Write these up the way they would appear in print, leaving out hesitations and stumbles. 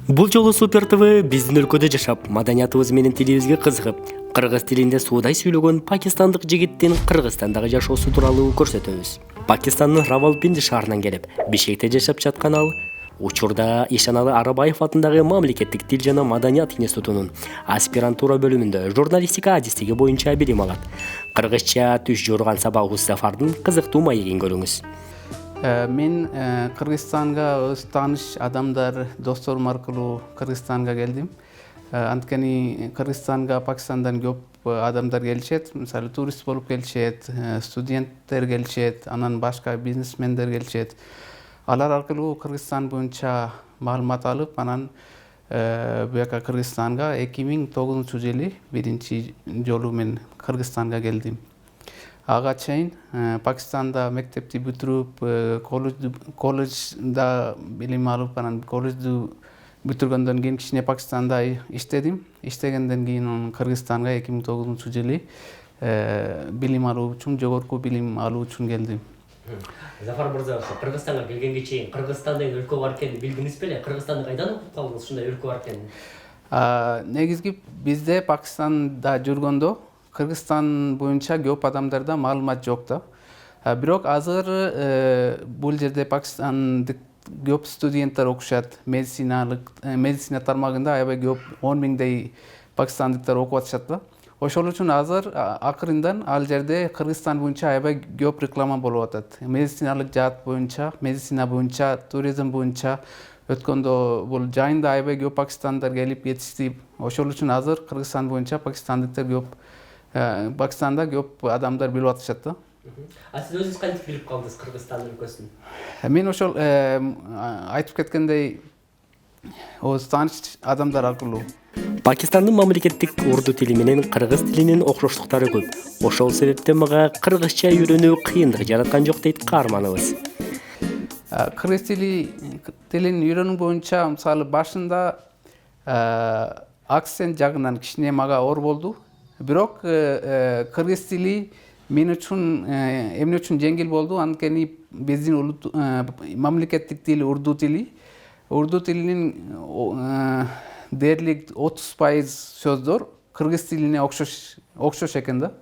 Бул жолу Супер ТВ биздин өлкөдө жашап, маданиятыбыз менен тилибизге кызыгып, кыргыз тилинде суудай сүйлөгөн пакистандык жигиттин Кыргызстандагы жашоосу тууралуу көрсөтөбүз. Пакистандын Равалпинди шаарынан келип, Бишкекте жашап жаткан ал учурда Ишаналы Арабаев атындагы Мамлекеттик тил жана маданият институтунун аспирантура бөлүмүндө журналистика адистиги боюнча билим алат. Кыргызча түш жуурган сабагыбыз сафардын кызыктуу маегин көрүңүз. Мен Кыргызстанга өз тааныш адамдар, досторум аркылуу Кыргызстанга келдим. Анткени Кыргызстанга Пакистандан көп адамдар келишет. Мисалы турист болуп келишет, студенттер келишет, анан башка бизнесмендер келишет. Алар аркылуу Кыргызстан боюнча маалымат алып, анан буяка Кыргызстанга 2009-жылы биринчи жолу мен Кыргызстанга келдим. Ага чейин Пакистанда мектепти бүтүрүп, колледжда билим алып, анан колледжди бүтүргөндөн кийин кичине Пакистанда иштедим. Иштегенден кийин Кыргызстанга 2009-жылы билим алуу үчүн, жогорку билим алуу үчүн келдим. Зафар мырза, Кыргызстанга келгенге чейин Кыргызстандай өлкө бар экенин билдиңиз беле? Кыргызстанды кайдан угуп калдыңыз ушундай өлкө бар экенин? Негизги бизде Пакистанда жүргөндө Кыргызстан боюнча көп адамдарда маалымат жок да. Бирок азыр бул жерде Пакистандык көп студенттер окушат. Медицина тармагында аябай көп 10 миңдей пакистандыктар окуп атышат да. Ошол үчүн азыр акырындан ал жерде Кыргызстан боюнча аябай көп реклама болуп атат. Медициналык жаат боюнча, медицина боюнча, туризм боюнча өткөндө бул жайында аябай көп пакистандар келип жетишти. Ошол үчүн азыр Кыргызстан боюнча пакистандыктар көп, Пакистанда көп адамдар билип атышат да. Сиз өзүңүз кантип билип калдыңыз Кыргызстан өлкөсүн? Мен ошол айтып кеткендей өз тааныш адамдар аркылуу. Пакистандын мамлекеттик урду тили менен кыргыз тилинин окшоштуктары көп. Ошол себептен мага кыргызча үйрөнүү кыйындык жараткан жок дейт каарманыбыз. Кыргыз тилин үйрөнүү боюнча мисалы башында акцент жагынан кичине мага оор болду. Бирок кыргыз тили мен үчүн эмне үчүн жеңил болду? Анткени биздин мамлекеттик тил урду тили. Урду тилинин дээрлик 30% сөздөр кыргыз тилине окшош экен да.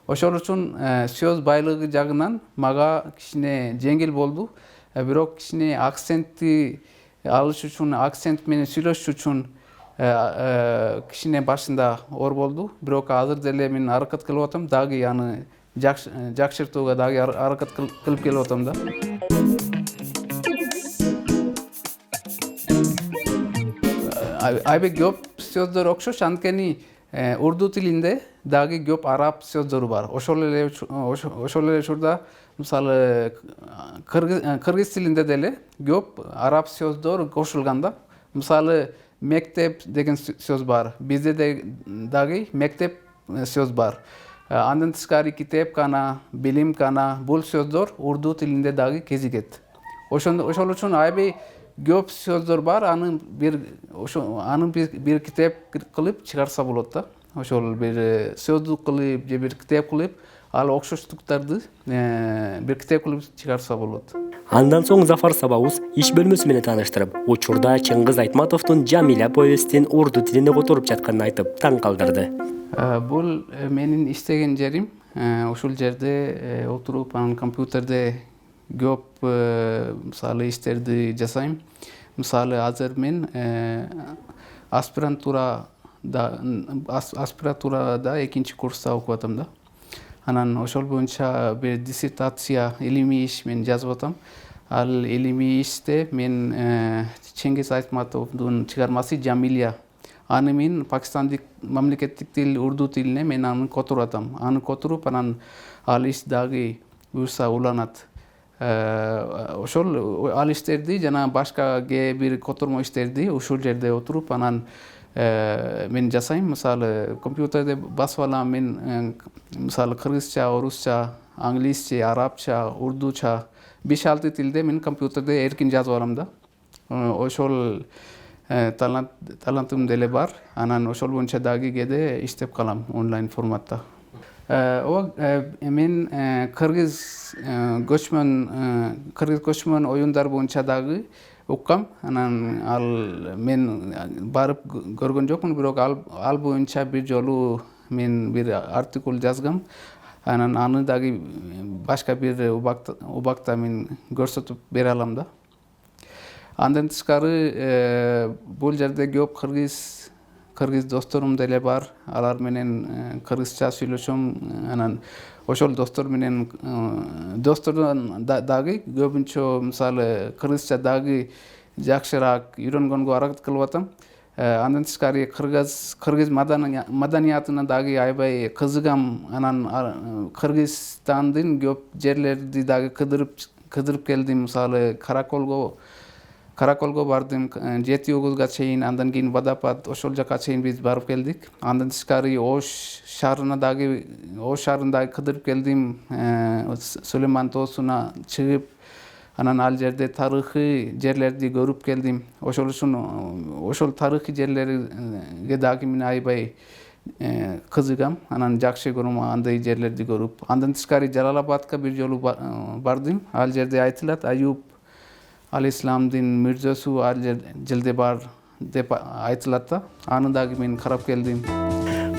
Ошол үчүн сөз байлыгы жагынан мага кичине жеңил болду. Бирок кичине акцентти алыш үчүн, акцент менен сүйлөшүш үчүн кичине башында оор болду. Бирок азыр деле мен аракет кылып атам, дагы аны жакшыртууга дагы аракет кылып келип атам да. Аябай көп сөздөр окшош, анткени урду тилинде дагы көп араб сөздөрү бар. Ошол эле учурда мисалы кыргыз тилинде деле көп араб сөздөр кошулган да. Мисалы мектеп деген сөз бар. Бизде дагы мектеп сөз бар. Андан тышкары китепкана, билимкана бул сөздөр урду тилинде дагы кезигет. Ошол үчүн аябай көп сөздөр бар. Аны бир китеп кылып чыгарса болот да. Ошол бир сөздүк кылып же бир китеп кылып, ал окшоштуктарды бир китеп кылып чыгарса болот. Андан соң Зафар сабабыз иш бөлмөсү менен тааныштырып, учурда Чыңгыз Айтматовдун Жамиля повестин урду тилинде которуп жатканын айтып таң калтырды. Бул менин иштеген жерим. Ушул жерде отуруп, анан компьютерде көп мисалы иштерди жасайм. Мисалы азыр мен аспирантурада экинчи курста окуп атам да. Анан ошол боюнча бир диссертация, илимий иш мен жазып атам. Ал илимий иште мен Чыңгыз Айтматовдун чыгармасы Жамиля. Аны мен Пакистандык мамлекеттик тил урду тилине мен аны которуп атам. Аны которуп, анан ал иш дагы буюрса уланат. Ошол ал иштерди жана башка бир котормо иштерди ушул жерде отуруп, анан мен жасайм. Мисалы компьютерде басып алам. Мен мисалы кыргызча, орусча, англисче, арабча, урдуча 5-6 тилде мен компьютерде эркин жазып алам да. Ошол талантым деле бар. Анан ошол боюнча дагы кээде иштеп калам онлайн форматта. Мен кыргыз көчмөн оюндар боюнча дагы уккам. Анан ал мен барып көргөн жокмун, бирок ал боюнча бир жолу мен бир артикул жазгам. Анан аны дагы башка бир убакта мен көрсөтүп бере алам да. Андан тышкары бул жерде көп кыргыз досторум деле бар. Алар менен кыргызча сүйлөшөм. Анан ошол достор менен достордон дагы көбүнчө мисалы кыргызча дагы жакшыраак үйрөнгөнгө аракет кылып атам. Андан тышкары кыргыз маданиятына дагы аябай кызыгам. Анан Кыргызстандын көп жерлерди дагы кыдырып келдим. Мисалы Караколго бардым, Жети Огузга чейин, андан кийин Водопад, ошол жака чейин биз барып келдик. Андан тышкары Ош шаарындагы кыдырып келдим. Сулейман тоосуна чыгып, анан ал жерде тарыхый жерлерди көрүп келдим. Ошол үчүн ошол тарыхый жерлерге дагы мен аябай кызыгам. Анан жакшы көрөм андай жерлерди көрүп. Андан тышкары Жалалабадка бир жолу бардым. Ал жерде айтылат Аюп алейхисаламдын мүрзөсү ал жерде бар деп айтылат да. Аны дагы мен карап келдим.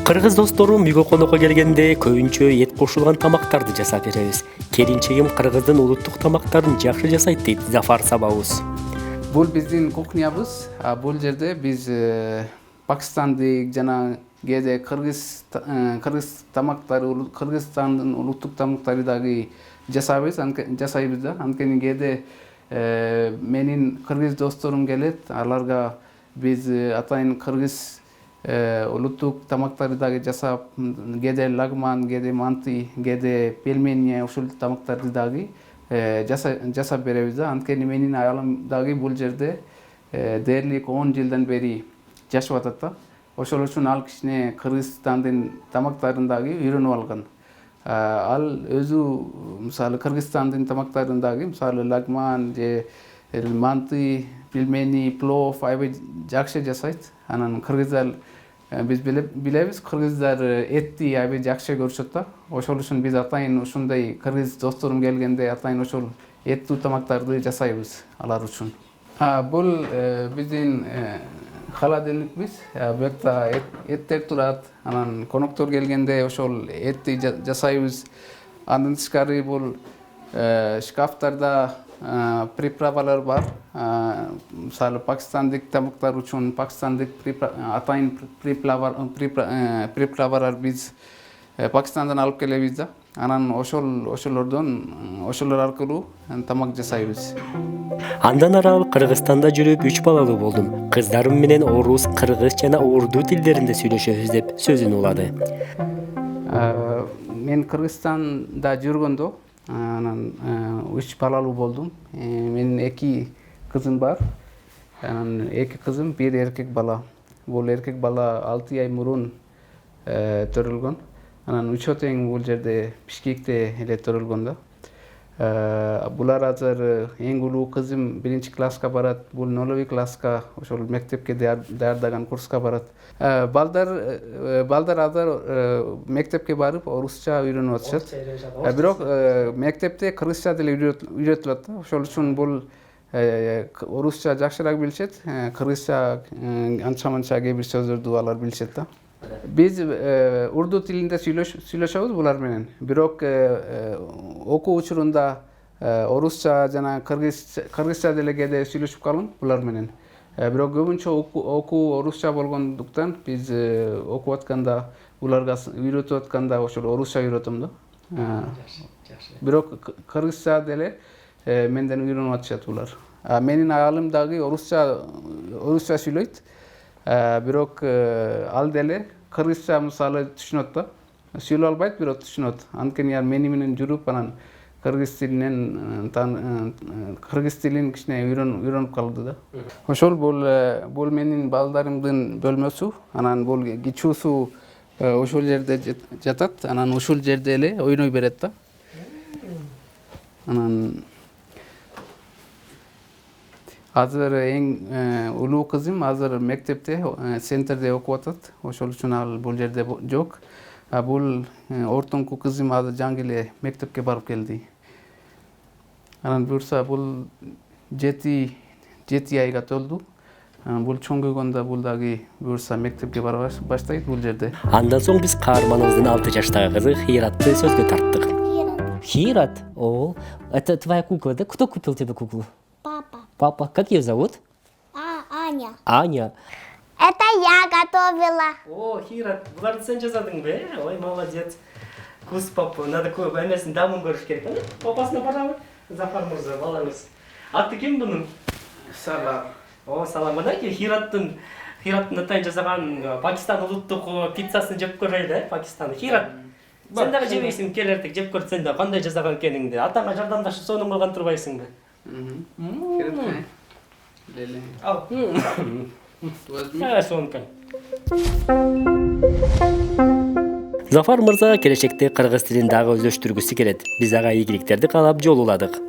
Кыргыз досторум үйгө конокко келгенде көбүнчө эт кошулган тамактарды жасап беребиз. Келинчегим кыргыздын улуттук тамактарын жакшы жасайт дейт Зафар Сабабыз. Бул биздин кухнябыз. Бул жерде биз пакистандык жана кээде кыргыз тамактары, Кыргызстандын улуттук тамактары дагы жасайбыз да. Анткени кээде менин кыргыз досторум келет, аларга биз атайын кыргыз улуттук тамактарды дагы жасап, кээде лагман, кээде манты, кээде пельмени, ушул тамактарды дагы жасап беребиз да. Анткени менин аялым дагы бул жерде дээрлик 10 жылдан бери жашап атат да. Ошол үчүн ал кичине Кыргызстандын тамактарын дагы үйрөнүп алган. Ал өзү мисалы Кыргызстандын тамактарын дагы, мисалы лагман же манты, пельмени, плов аябай жакшы жасайт. Анан кыргыздар биз билебиз, кыргыздар этти аябай жакшы көрүшөт да. Ошол үчүн биз атайын ушундай кыргыз досторум келгенде атайын ошол эттүү тамактарды жасайбыз алар үчүн. Бул биздин холодильникбиз. Бuyakta эттер турат. Анан коноктор келгенде ошол этти жасайбыз. Андан тышкары бул шкафтарда приправалар бар. Мисалы пакистандык тамактар үчүн пакистандык атайын приправалар биз Пакистандан алып келебиз да. Анан ошолор аркылуу тамак жасайбыз. Андан арал Кыргызстанда жүрүп 3 балалуу болдум. Кыздарым менен орус, кыргыз жана урду тилдеринде сүйлөшөбүз деп сөзүн улады. Мен Кыргызстанда жүргөндө анан 3 балалуу болдум. Менин 2 кызым бар. Анан 2 кызым, 1 эркек бала. Бул эркек бала 6 ай мурун төрөлгөн. Анан 3 тең бул жерде Бишкекте эле төрөлгөн да. Булар азыр эң улуу кызым 1-класска барат, бул 0-класска, ошол мектепке даярдаган курска барат. Балдар азыр мектепке барып орусча үйрөнүп атышат. Бирок мектепте кыргызча деле үйрөтүлөт да. Ошол үчүн бул орусча жакшыраак билишет, кыргызча анча-манча кээ бир сөздөрдү алар билишет да. Биз урду тилинде сүйлөшөбүз булар менен. Бирок окуу учурунда орусча жана кыргызча деле кээде сүйлөшүп калам булар менен. Бирок көбүнчө окуу орусча болгондуктан биз окуп атканда, буларга үйрөтүп атканда ошол орусча үйрөтөм да. Бирок кыргызча деле менден үйрөнүп атышат булар. Менин аялым дагы орусча сүйлөйт. Бирок ал деле кыргызча мисалы түшүнөт да. Сүйлөй албайт, бирок түшүнөт. Анткени мени менен жүрүп анан кыргыз тилин кичине үйрөнүп калды да. Ошол бул менин балдарымдын бөлмөсү. Анан бул кичүүсү ошол жерде жатат. Анан ушул жерде эле ойной берет да. Анан азыр эң улуу кызым азыр мектепте, центрде окуп атат. Ошол үчүн ал бул жерде жок. Бул ортоңку кызым азыр жаңы эле мектепке барып келди. Анан буюрса бул жети 7 айга толду. Бул чоңойгондо бул дагы буюрса мектепке бара баштайт бул жерде. Андан соң биз каарманыбыздын 6 жаштагы кызы Хиратты сөзгө тарттык. Хират? О, это твоя кукла, да? Кто купил тебе куклу? Папа. Папа. Как ее зовут? Аня. Аня. Это я готовила. О, Хират, буларды сен жасадың бе? Ой, молодец. Кус папа, надо көп эмесин дамын көрүш керек. Папасына барабы? Зафар мырза, балаңыз. Аты ким бунун? Салам. О, салам. Мынакей Хираттын атайын жасаган Пакистан улуттук пиццасын жеп көрөйлү, да? Пакистан. Хират. Сен дагы жебейсиң, келертик жеп көрсөң да кандай жасаган экениңди. Атаңа жардамдашып сонун кылган турбайсыңбы? Леле. Ал. Сонкай. Зафар мырза келечекте кыргыз тилин дагы өздөштүргүсү келет. Биз ага ийгиликтерди каалап жол уладык.